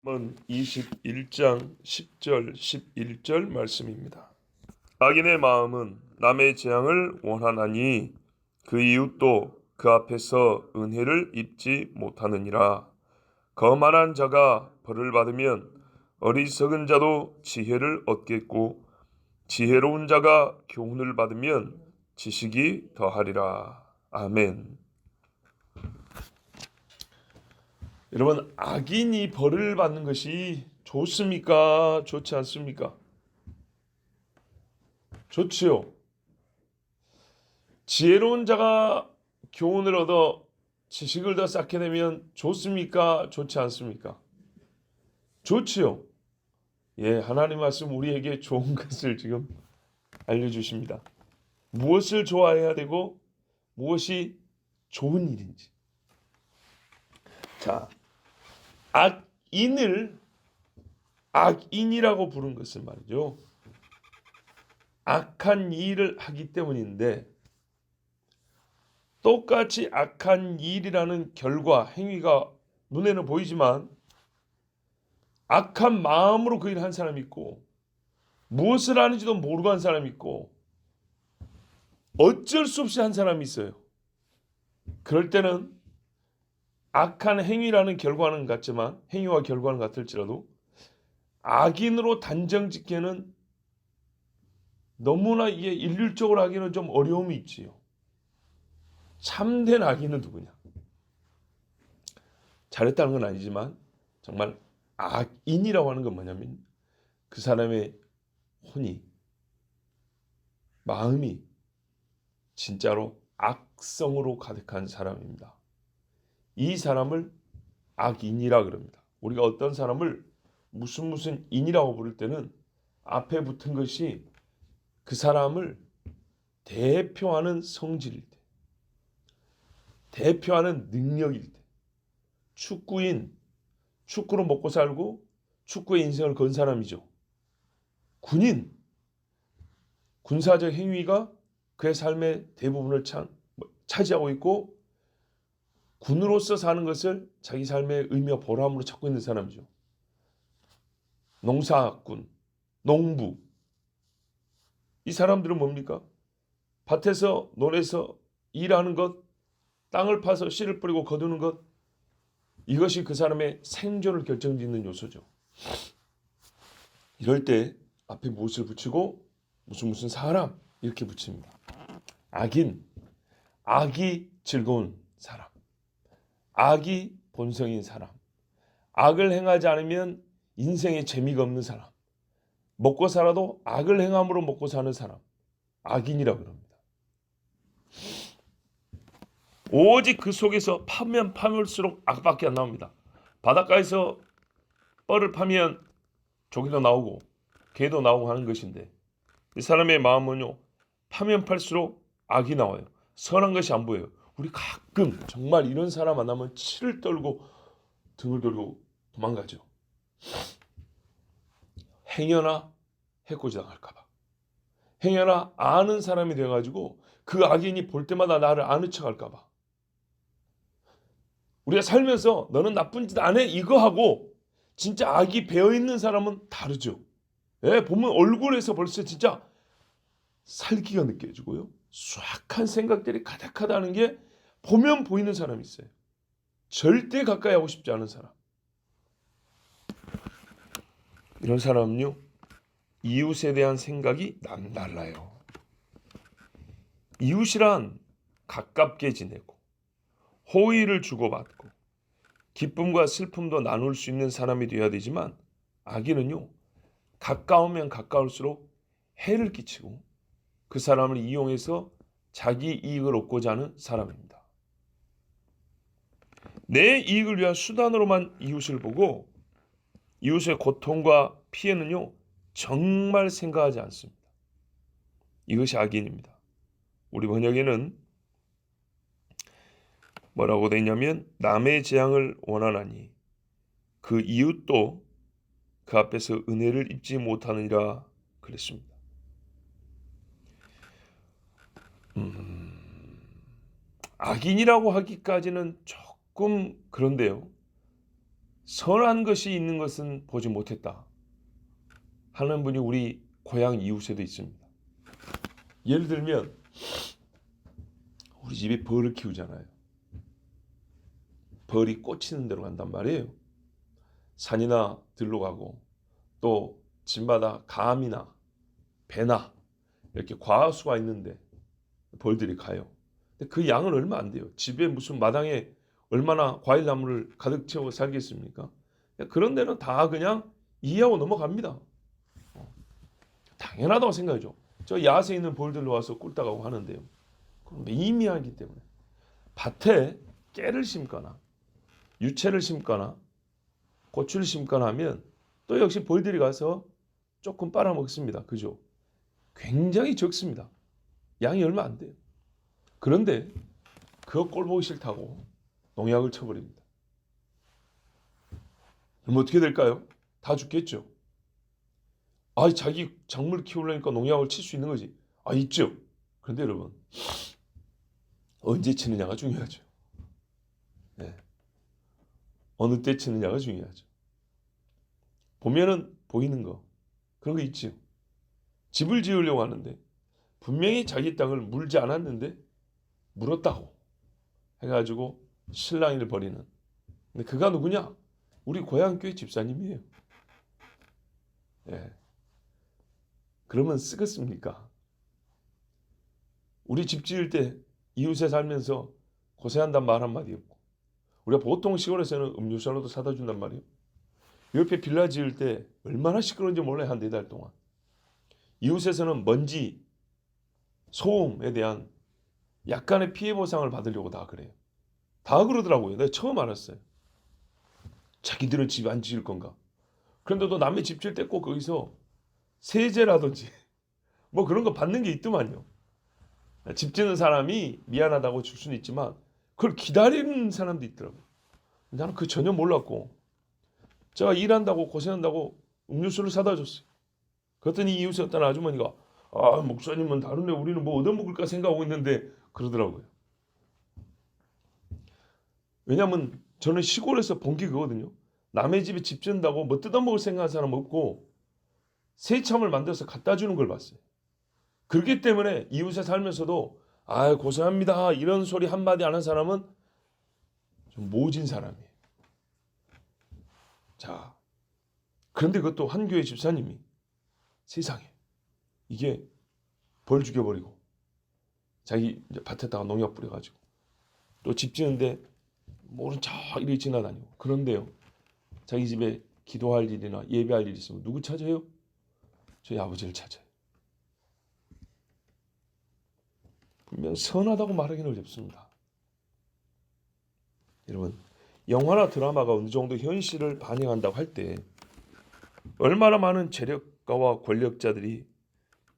은 21장 10절 11절 말씀입니다. 악인의 마음은 남의 재앙을 원하나니 그 이웃도 그 앞에서 은혜를 입지 못하느니라. 거만한 자가 벌을 받으면 어리석은 자도 지혜를 얻겠고 지혜로운 자가 교훈을 받으면 지식이 더하리라. 아멘. 여러분, 악인이 벌을 받는 것이 좋습니까? 좋지 않습니까? 좋지요. 지혜로운 자가 교훈을 얻어 지식을 더 쌓게 되면 좋습니까? 좋지 않습니까? 좋지요. 예, 하나님 말씀 우리에게 좋은 것을 지금 알려주십니다. 무엇을 좋아해야 되고 무엇이 좋은 일인지. 자, 악인을 악인이라고 부른 것은 말이죠. 악한 일을 하기 때문인데 똑같이 악한 일이라는 결과, 행위가 눈에는 보이지만 악한 마음으로 그 일을 한 사람이 있고 무엇을 하는지도 모르고 한 사람이 있고 어쩔 수 없이 한 사람이 있어요. 그럴 때는 악한 행위라는 결과는 같지만 행위와 결과는 같을지라도 악인으로 단정 짓기에는 너무나 이게 일률적으로 하기는 좀 어려움이 있지요. 참된 악인은 누구냐? 잘했다는 건 아니지만 정말 악인이라고 하는 건 뭐냐면 그 사람의 혼이, 마음이 진짜로 악성으로 가득한 사람입니다. 이 사람을 악인이라 그럽니다. 우리가 어떤 사람을 무슨 인이라고 부를 때는 앞에 붙은 것이 그 사람을 대표하는 성질일 때, 대표하는 능력일 때, 축구인, 축구로 먹고 살고 축구의 인생을 건 사람이죠. 군인, 군사적 행위가 그의 삶의 대부분을 차지하고 있고 군으로서 사는 것을 자기 삶의 의미와 보람으로 찾고 있는 사람이죠. 농사꾼, 농부, 이 사람들은 뭡니까? 밭에서 논에서 일하는 것, 땅을 파서 씨를 뿌리고 거두는 것, 이것이 그 사람의 생존을 결정짓는 요소죠. 이럴 때 앞에 무엇을 붙이고 무슨 사람 이렇게 붙입니다. 악인, 악이 즐거운 사람, 악이 본성인 사람, 악을 행하지 않으면 인생에 재미가 없는 사람, 먹고 살아도 악을 행함으로 먹고 사는 사람, 악인이라고 합니다. 오직 그 속에서 파면 파면수록 악밖에 안 나옵니다. 바닷가에서 뻘을 파면 조개도 나오고 개도 나오고 하는 것인데 이 사람의 마음은요, 파면 팔수록 악이 나와요. 선한 것이 안 보여요. 우리 가끔 정말 이런 사람 만나면 치를 떨고 등을 돌고 도망가죠. 행여나 해코지 당할까봐. 행여나 아는 사람이 돼가지고 그 악인이 볼 때마다 나를 아는 척할까봐. 우리가 살면서 너는 나쁜 짓 안 해 이거 하고 진짜 악이 배어있는 사람은 다르죠. 예, 보면 얼굴에서 벌써 진짜 살기가 느껴지고요. 수악한 생각들이 가득하다는 게 보면 보이는 사람이 있어요. 절대 가까이 하고 싶지 않은 사람. 이런 사람은요, 이웃에 대한 생각이 남달라요. 이웃이란 가깝게 지내고 호의를 주고받고 기쁨과 슬픔도 나눌 수 있는 사람이 되어야 되지만 악인은요, 가까우면 가까울수록 해를 끼치고 그 사람을 이용해서 자기 이익을 얻고자 하는 사람입니다. 내 이익을 위한 수단으로만 이웃을 보고 이웃의 고통과 피해는요, 정말 생각하지 않습니다. 이것이 악인입니다. 우리 번역에는 뭐라고 되어 있냐면 남의 재앙을 원하나니 그 이웃도 그 앞에서 은혜를 입지 못하느니라 그랬습니다. 악인이라고 하기까지는 조금 그런데요. 선한 것이 있는 것은 보지 못했다 하는 분이 우리 고향 이웃에도 있습니다. 예를 들면 우리 집에 벌을 키우잖아요. 벌이 꽂히는 대로 간단 말이에요. 산이나 들로 가고 또 집마다 감이나 배나 이렇게 과수가 있는데 벌들이 가요. 근데 그 양은 얼마 안 돼요. 집에 무슨 마당에 얼마나 과일나무를 가득 채워 살겠습니까? 그런 데는 다 그냥 이해하고 넘어갑니다. 당연하다고 생각하죠. 저 야생에 있는 벌들로 와서 꿀따가고 하는데요. 그럼 미미하기 때문에 밭에 깨를 심거나 유채를 심거나 고추를 심거나 하면 또 역시 벌들이 가서 조금 빨아먹습니다. 그죠? 굉장히 적습니다. 양이 얼마 안 돼요. 그런데 그거 꼴보기 싫다고 농약을 쳐버립니다. 그럼 어떻게 될까요? 다 죽겠죠. 아, 자기 작물 키우려니까 농약을 칠 수 있는 거지. 아, 있죠. 그런데 여러분, 언제 치느냐가 중요하죠. 네. 어느 때 치느냐가 중요하죠. 보면은 보이는 거, 그런 거 있죠. 집을 지으려고 하는데 분명히 자기 땅을 물지 않았는데 물었다고 해가지고 실랑이를 벌이는. 근데 그가 누구냐? 우리 고향교회 집사님이에요. 예. 그러면 쓰겠습니까? 우리 집 지을 때 이웃에 살면서 고생한단 말 한마디 없고, 우리가 보통 시골에서는 음료수라도 사다 준단 말이에요. 옆에 빌라 지을 때 얼마나 시끄러운지 몰라요. 한 4달 동안. 이웃에서는 먼지, 소음에 대한 약간의 피해 보상을 받으려고 다 그래요. 다 그러더라고요. 내가 처음 알았어요. 자기들은 집 안 지을 건가? 그런데도 남의 집 지을 때 꼭 거기서 세제라든지 뭐 그런 거 받는 게 있더만요. 집 짓는 사람이 미안하다고 줄 수는 있지만 그걸 기다리는 사람도 있더라고요. 나는 그거 전혀 몰랐고, 제가 일한다고 고생한다고 음료수를 사다 줬어요. 그랬더니 이웃에 어떤 아주머니가, 아, 목사님은 다른데 우리는 뭐 얻어먹을까 생각하고 있는데, 그러더라고요. 왜냐면 저는 시골에서 본 게 그거거든요. 남의 집에 집 짓는다고 뭐 뜯어먹을 생각하는 사람 없고 새참을 만들어서 갖다 주는 걸 봤어요. 그렇기 때문에 이웃에 살면서도 아, 고생합니다 이런 소리 한마디 안 한 사람은 좀 모진 사람이에요. 자, 그런데 그것도 한 교회 집사님이 세상에 이게 벌 죽여버리고 자기 이제 밭에다가 농약 뿌려가지고 또 집 지는데 모른 척 이렇게 지나다니고. 그런데요, 자기 집에 기도할 일이나 예배할 일이 있으면 누구 찾아요? 저희 아버지를 찾아요. 분명 선하다고 말하기는 어렵습니다. 여러분, 영화나 드라마가 어느 정도 현실을 반영한다고 할 때 얼마나 많은 재력가와 권력자들이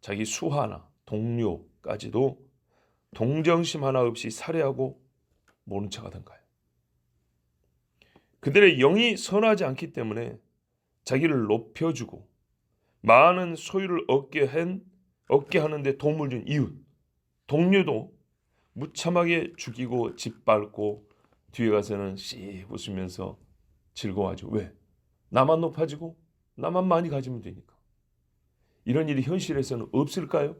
자기 수하나 동료까지도 동정심 하나 없이 살해하고 모른 척 하던가요? 그들의 영이 선하지 않기 때문에 자기를 높여주고 많은 소유를 얻게 하는데 도움을 준 이웃, 동료도 무참하게 죽이고 짓밟고 뒤에 가서는 씩 웃으면서 즐거워하죠. 왜? 나만 높아지고 나만 많이 가지면 되니까. 이런 일이 현실에서는 없을까요?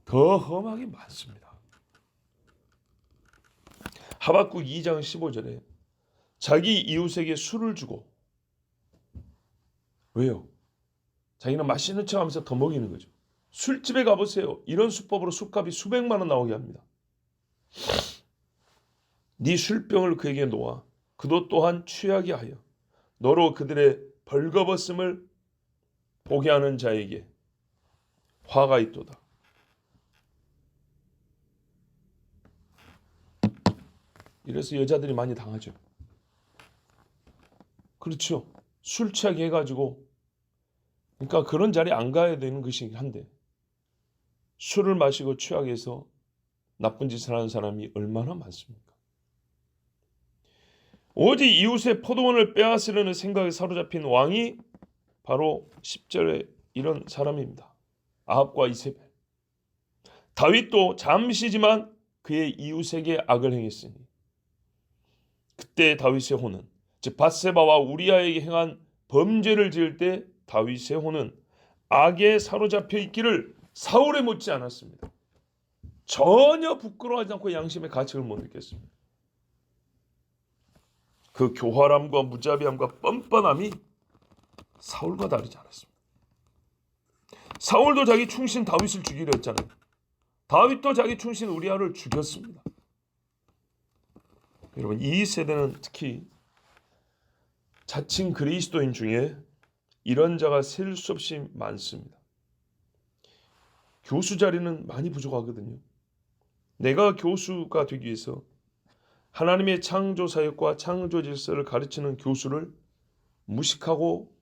더 험하게 많습니다. 하박국 2장 15절에 자기 이웃에게 술을 주고, 왜요? 자기는 맛있는 척 하면서 더 먹이는 거죠. 술집에 가보세요. 이런 수법으로 술값이 수백만 원 나오게 합니다. 네 술병을 그에게 놓아 그도 또한 취하게 하여 너로 그들의 벌거벗음을 보게 하는 자에게 화가 있도다. 이래서 여자들이 많이 당하죠. 그렇죠. 술 취하게 해가지고, 그러니까 그런 자리에 안 가야 되는 것이 한데, 술을 마시고 취하게 해서 나쁜 짓을 하는 사람이 얼마나 많습니까? 오직 이웃의 포도원을 빼앗으려는 생각에 사로잡힌 왕이 바로 10절에 이런 사람입니다. 아합과 이세벨. 다윗도 잠시지만 그의 이웃에게 악을 행했으니 그때 다윗의 혼은 즉 밧세바와 우리아에게 행한 범죄를 지을 때 다윗의 혼은 악에 사로잡혀 있기를 사울에 못지 않았습니다. 전혀 부끄러워하지 않고 양심의 가책을 못 느꼈습니다. 그 교활함과 무자비함과 뻔뻔함이 사울과 다르지 않았습니다. 사울도 자기 충신 다윗을 죽이려 했잖아요. 다윗도 자기 충신 우리아를 죽였습니다. 여러분, 이 세대는 특히 자칭 그리스도인 중에 이런 자가 셀 수 없이 많습니다. 교수 자리는 많이 부족하거든요. 내가 교수가 되기 위해서 하나님의 창조 사역과 창조 질서를 가르치는 교수를 무식하고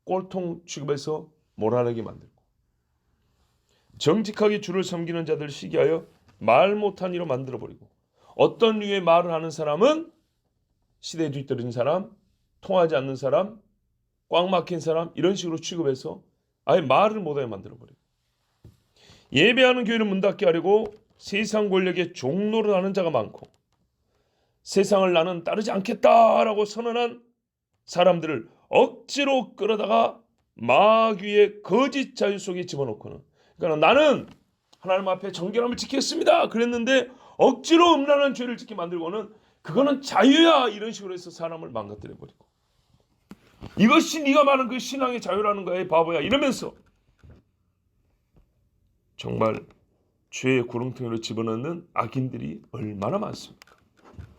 꼴통 취급해서 모랄하게 만들고, 정직하게 주를 섬기는 자들을 시기하여 말 못한 이로 만들어버리고, 어떤 류의 말을 하는 사람은 시대에 뒤떨어진 사람, 통하지 않는 사람, 꽉 막힌 사람, 이런 식으로 취급해서 아예 말을 못하게 만들어버리고, 예배하는 교회를 문 닫게 하려고 세상 권력에 종노릇하는 자가 많고, 세상을 나는 따르지 않겠다라고 선언한 사람들을 억지로 끌어다가 마귀의 거짓 자유 속에 집어넣고는, 그러니까 나는 하나님 앞에 정결함을 지켰습니다 그랬는데 억지로 음란한 죄를 짓게 만들고는 그거는 자유야, 이런 식으로 해서 사람을 망가뜨려 버리고, 이것이 네가 말하는 그 신앙의 자유라는 거야, 바보야, 이러면서 정말 죄의 구렁텅이로 집어넣는 악인들이 얼마나 많습니까?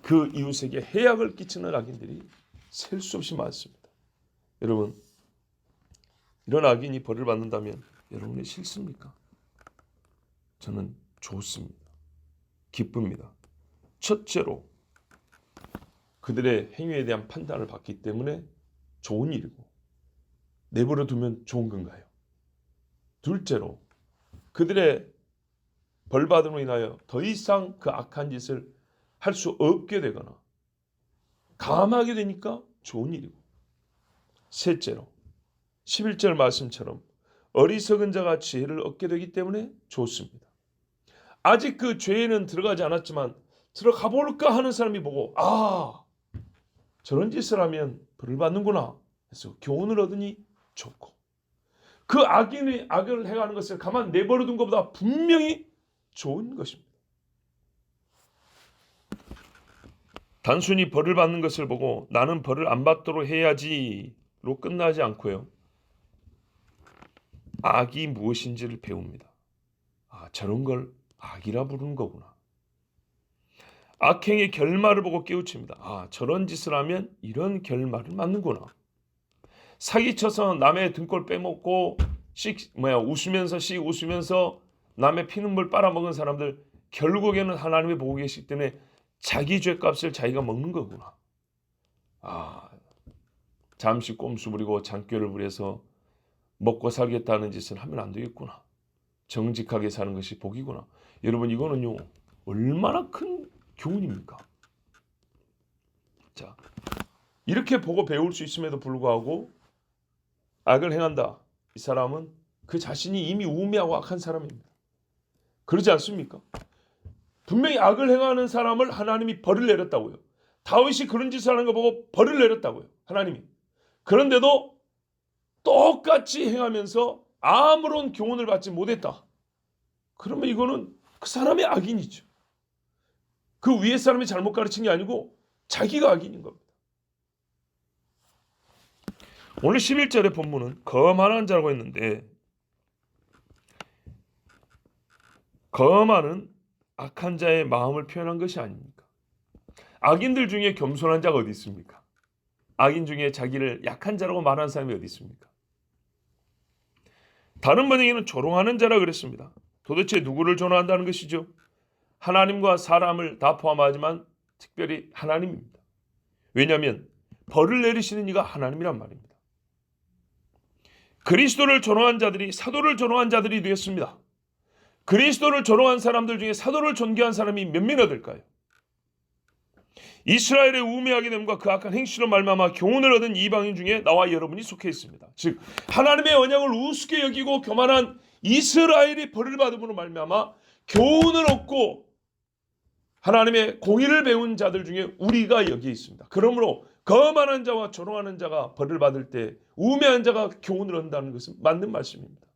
그 이웃에게 해악을 끼치는 악인들이 셀 수 없이 많습니다. 여러분, 이런 악인이 벌을 받는다면 여러분이 싫습니까? 저는 좋습니다. 기쁩니다. 첫째로 그들의 행위에 대한 판단을 받기 때문에 좋은 일이고, 내버려 두면 좋은 건가요? 둘째로 그들의 벌받음으로 인하여 더 이상 그 악한 짓을 할 수 없게 되거나 감하게 되니까 좋은 일이고, 셋째로 11절 말씀처럼 어리석은 자가 지혜를 얻게 되기 때문에 좋습니다. 아직 그 죄에는 들어가지 않았지만 들어가 볼까 하는 사람이 보고, 아, 저런 짓을 하면 벌을 받는구나 해서 교훈을 얻으니 좋고, 그 악인의 악을 행하는 것을 가만 내버려 둔 것보다 분명히 좋은 것입니다. 단순히 벌을 받는 것을 보고 나는 벌을 안 받도록 해야지로 끝나지 않고요, 악이 무엇인지를 배웁니다. 아, 저런 걸 악이라 부르는 거구나. 악행의 결말을 보고 깨우칩니다. 아, 저런 짓을 하면 이런 결말을 맞는구나. 사기쳐서 남의 등골 빼먹고 웃으면서 남의 피눈물 빨아먹은 사람들, 결국에는 하나님이 보고 계시기 때문에 자기 죄값을 자기가 먹는 거구나. 아, 잠시 꼼수 부리고 장꾀를 부려서 먹고 살겠다는 짓을 하면 안 되겠구나. 정직하게 사는 것이 복이구나. 여러분, 이거는요 얼마나 큰 교훈입니까? 자, 이렇게 보고 배울 수 있음에도 불구하고 악을 행한다. 이 사람은 그 자신이 이미 우매하고 악한 사람입니다. 그러지 않습니까? 분명히 악을 행하는 사람을 하나님이 벌을 내렸다고요. 다윗이 그런 짓을 하는 거 보고 벌을 내렸다고요, 하나님이. 그런데도 똑같이 행하면서 아무런 교훈을 받지 못했다. 그러면 이거는 그 사람의 악인이죠. 그 위에 사람이 잘못 가르친 게 아니고 자기가 악인인 겁니다. 오늘 11절의 본문은 거만한 자라고 했는데, 거만은 악한 자의 마음을 표현한 것이 아닙니까? 악인들 중에 겸손한 자가 어디 있습니까? 악인 중에 자기를 약한 자라고 말하는 사람이 어디 있습니까? 다른 번역에는 조롱하는 자라 그랬습니다. 도대체 누구를 조롱한다는 것이죠? 하나님과 사람을 다 포함하지만 특별히 하나님입니다. 왜냐하면 벌을 내리시는 이가 하나님이란 말입니다. 그리스도를 조롱한 자들이 사도를 조롱한 자들이 되었습니다. 그리스도를 조롱한 사람들 중에 사도를 존경한 사람이 몇 명이나 될까요? 이스라엘의 우매하게 됨과 그 악한 행실로 말미암아 교훈을 얻은 이방인 중에 나와 여러분이 속해 있습니다. 즉 하나님의 언약을 우습게 여기고 교만한 이스라엘이 벌을 받음으로 말미암아 교훈을 얻고 하나님의 공의를 배운 자들 중에 우리가 여기에 있습니다. 그러므로 거만한 자와 조롱하는 자가 벌을 받을 때 우매한 자가 교훈을 얻는다는 것은 맞는 말씀입니다.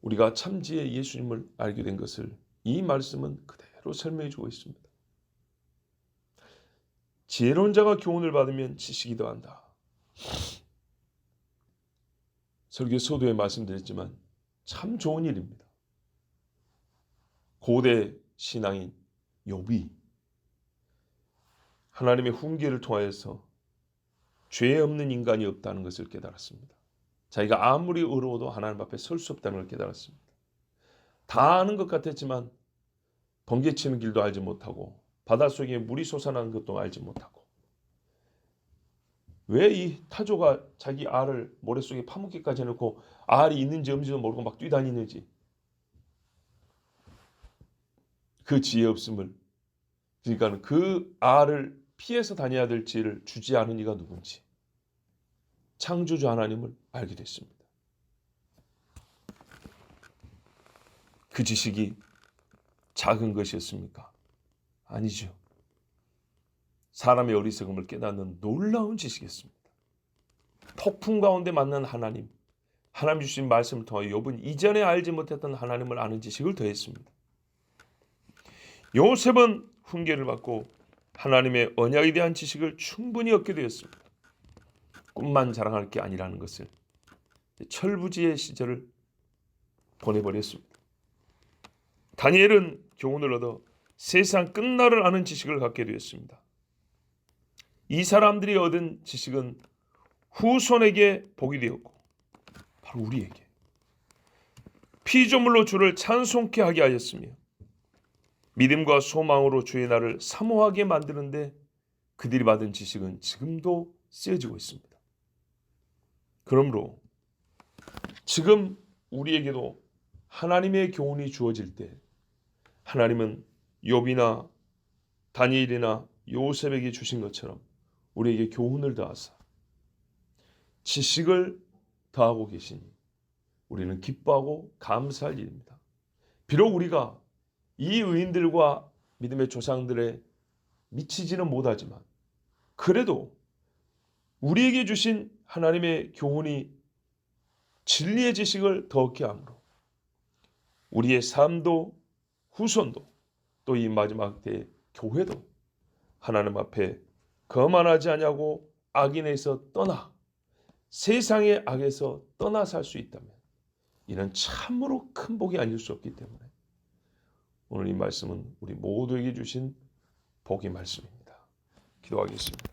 우리가 참지의 예수님을 알게 된 것을 이 말씀은 그대로 설명해 주고 있습니다. 지혜로운 자가 교훈을 받으면 지식이 더한다. 설교 서두에 말씀드렸지만 참 좋은 일입니다. 고대 신앙인 욥이 하나님의 훈계를 통하여서 죄 없는 인간이 없다는 것을 깨달았습니다. 자기가 아무리 어려워도 하나님 앞에 설 수 없다는 걸 깨달았습니다. 다 아는 것 같았지만 번개치는 길도 알지 못하고 바닷속에 물이 솟아나는 것도 알지 못하고 왜 이 타조가 자기 알을 모래속에 파묻기까지 해놓고 알이 있는지 없는지도 모르고 막 뛰다니는지, 그 지혜 없음을, 그러니까 그 알을 피해서 다녀야 될 지혜를 주지 않은 이가 누군지 창조주 하나님을 알게 됐습니다. 그 지식이 작은 것이었습니까? 아니죠. 사람의 어리석음을 깨닫는 놀라운 지식이었습니다. 폭풍 가운데 만난 하나님, 하나님 주신 말씀을 통하여 욥은 이전에 알지 못했던 하나님을 아는 지식을 더했습니다. 요셉은 훈계를 받고 하나님의 언약에 대한 지식을 충분히 얻게 되었습니다. 꿈만 자랑할 게 아니라는 것을, 철부지의 시절을 보내버렸습니다. 다니엘은 교훈을 얻어 세상 끝날을 아는 지식을 갖게 되었습니다. 이 사람들이 얻은 지식은 후손에게 복이 되었고 바로 우리에게 피조물로 주를 찬송케 하게 하였으며 믿음과 소망으로 주의 날을 사모하게 만드는데 그들이 받은 지식은 지금도 쓰여지고 있습니다. 그러므로 지금 우리에게도 하나님의 교훈이 주어질 때 하나님은 욥이나 다니엘이나 요셉에게 주신 것처럼 우리에게 교훈을 더하사 지식을 더하고 계시니 우리는 기뻐하고 감사할 일입니다. 비록 우리가 이 의인들과 믿음의 조상들에 미치지는 못하지만 그래도 우리에게 주신 하나님의 교훈이 진리의 지식을 더 얻게 하므로 우리의 삶도 후손도 또 이 마지막 때의 교회도 하나님 앞에 거만하지 아니하고 악인에서 떠나 세상의 악에서 떠나 살 수 있다면 이는 참으로 큰 복이 아닐 수 없기 때문에 오늘 이 말씀은 우리 모두에게 주신 복의 말씀입니다. 기도하겠습니다.